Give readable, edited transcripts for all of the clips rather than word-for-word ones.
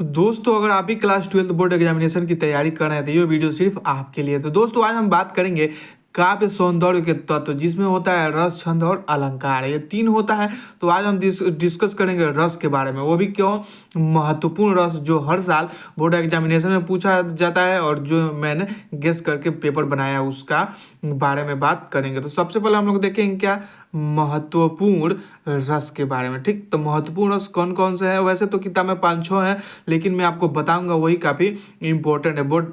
दोस्तों अगर आप भी क्लास 12 बोर्ड एग्जामिनेशन की तैयारी कर रहे हैं तो ये वीडियो सिर्फ आपके लिए। तो दोस्तों आज हम बात करेंगे काव्य सौंदर्य के तत्व, जिसमें होता है रस, छंद और अलंकार। ये तीन होता है। तो आज हम डिस्कस करेंगे रस के बारे में, वो भी क्यों महत्वपूर्ण रस जो हर साल बोर्ड एग्जामिनेशन में पूछा जाता है और जो मैंने गेस करके पेपर बनाया उसका बारे में बात करेंगे। तो सबसे पहले हम लोग देखेंगे क्या महत्वपूर्ण रस के बारे में। ठीक, तो महत्वपूर्ण रस कौन कौन से हैं? वैसे तो किताब में 5-6 हैं, लेकिन मैं आपको बताऊंगा वही काफ़ी इंपॉर्टेंट है board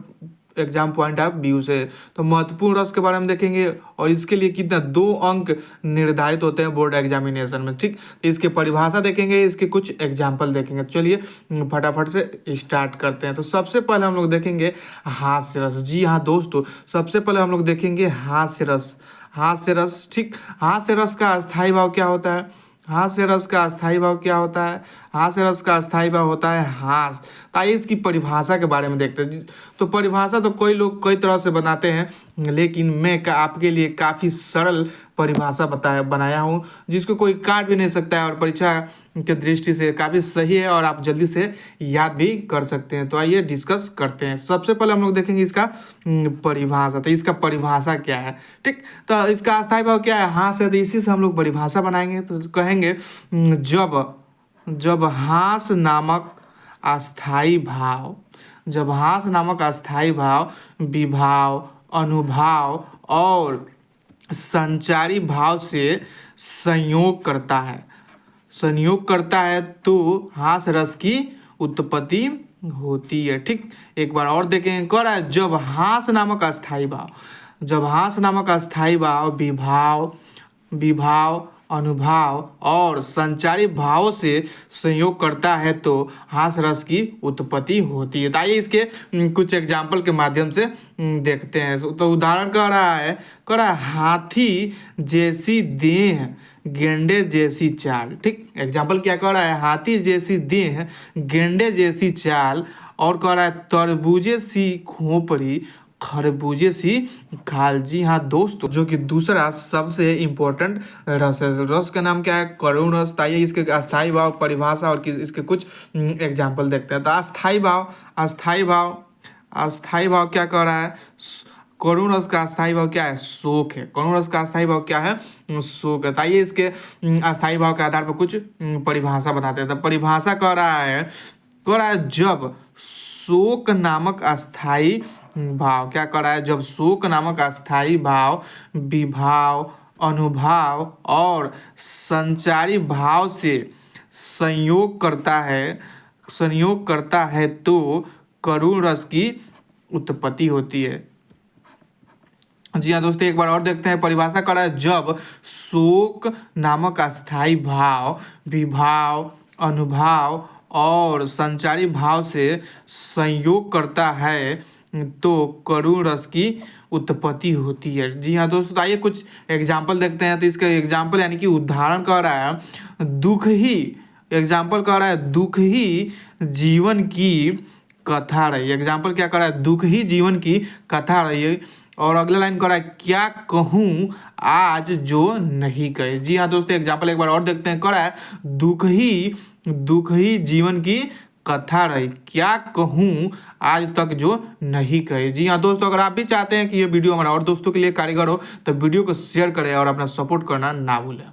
exam point of view से। तो महत्वपूर्ण रस के बारे में देखेंगे और इसके लिए कितना 2 अंक निर्धारित होते हैं बोर्ड एग्जामिनेशन में। ठीक, तो इसके परिभाषा देखेंगे, इसके कुछ एग्जाम्पल देखेंगे। चलिए फटाफट से स्टार्ट करते हैं। तो सबसे पहले हम लोग देखेंगे हास्य रस। जी हाँ दोस्तों, सबसे पहले हम लोग देखेंगे हास्य रस। हास्य रस, ठीक, हास्य रस का अस्थायी भाव क्या होता है? हास्य रस का अस्थायी भाव क्या होता है? हास्य रस का अस्थायी भाव होता है हास। तो आइए इसकी परिभाषा के बारे में देखते हैं। तो परिभाषा तो कोई लोग कई तरह से बनाते हैं, लेकिन मैं आपके लिए काफ़ी सरल परिभाषा बनाया हूँ, जिसको कोई काट भी नहीं सकता है और परीक्षा के दृष्टि से काफ़ी सही है और आप जल्दी से याद भी कर सकते हैं। तो आइए डिस्कस करते हैं। सबसे पहले हम लोग देखेंगे इसका परिभाषा। तो इसका परिभाषा क्या है? ठीक, तो इसका अस्थायी भाव क्या है? हास है। तो इसी से हम लोग परिभाषा बनाएंगे। तो कहेंगे जब हास नामक अस्थायी भाव, जब हास नामक अस्थायी भाव विभाव, अनुभाव और संचारी भाव से संयोग करता है तो हास रस की उत्पत्ति होती है। ठीक, एक बार और देखेंगे। कह रहा है जब हास नामक अस्थायी भाव, जब हास नामक अस्थायी भाव विभाव, अनुभाव और संचारी भाव से संयोग करता है तो हास रस की उत्पत्ति होती है। तो आइए इसके कुछ एग्जाम्पल के माध्यम से देखते हैं। तो उदाहरण कह रहा है हाथी जैसी देह, गेंडे जैसी चाल। ठीक, एग्जाम्पल क्या कह रहा है? हाथी जैसी देह, गेंडे जैसी चाल। और कह रहा है तरबूजे सी खोपड़ी, खरबूजे सी खाल। जी हाँ दोस्तों, जो कि दूसरा सबसे इम्पोर्टेंट रस है। रस का नाम क्या है? करुण रस। आइए इसके अस्थायी भाव, परिभाषा और इसके कुछ एग्जाम्पल देखते हैं। तो अस्थायी भाव क्या कह रहा है? करुण रस का अस्थायी भाव क्या है? शोक है। करुण रस का अस्थायी भाव क्या है? शोक है। तो आइए इसके अस्थायी भाव के आधार पर कुछ परिभाषा बनाते हैं। तो परिभाषा कह रहा है जब शोक नामक अस्थायी भाव, क्या कर रहा है? जब शोक नामक अस्थायी भाव विभाव, अनुभाव और संचारी भाव से संयोग करता है तो करुण रस की उत्पत्ति होती है। जी हाँ दोस्तों, एक बार और देखते हैं। परिभाषा कर रहा है जब शोक नामक अस्थायी भाव विभाव, अनुभाव और संचारी भाव से संयोग करता है तो करुण रस की उत्पत्ति होती है। जी हाँ दोस्तों, तो आइए कुछ एग्जाम्पल देखते हैं। तो इसका एग्जाम्पल यानी कि उदाहरण कह रहा है दुख ही जीवन की कथा रही। एग्जाम्पल क्या कर रहा है? दुख ही जीवन की कथा रही। और अगला लाइन कर रहा है क्या कहूँ आज जो नहीं कहे। जी हाँ दोस्तों, एग्जाम्पल एक बार और देखते हैं। कर रहा है दुख ही जीवन की कथा रही, क्या कहूँ आज तक जो नहीं कहे। जी हाँ दोस्तों, अगर आप भी चाहते हैं कि ये वीडियो हमारा और दोस्तों के लिए कारगर हो तो वीडियो को शेयर करें और अपना सपोर्ट करना ना भूलें।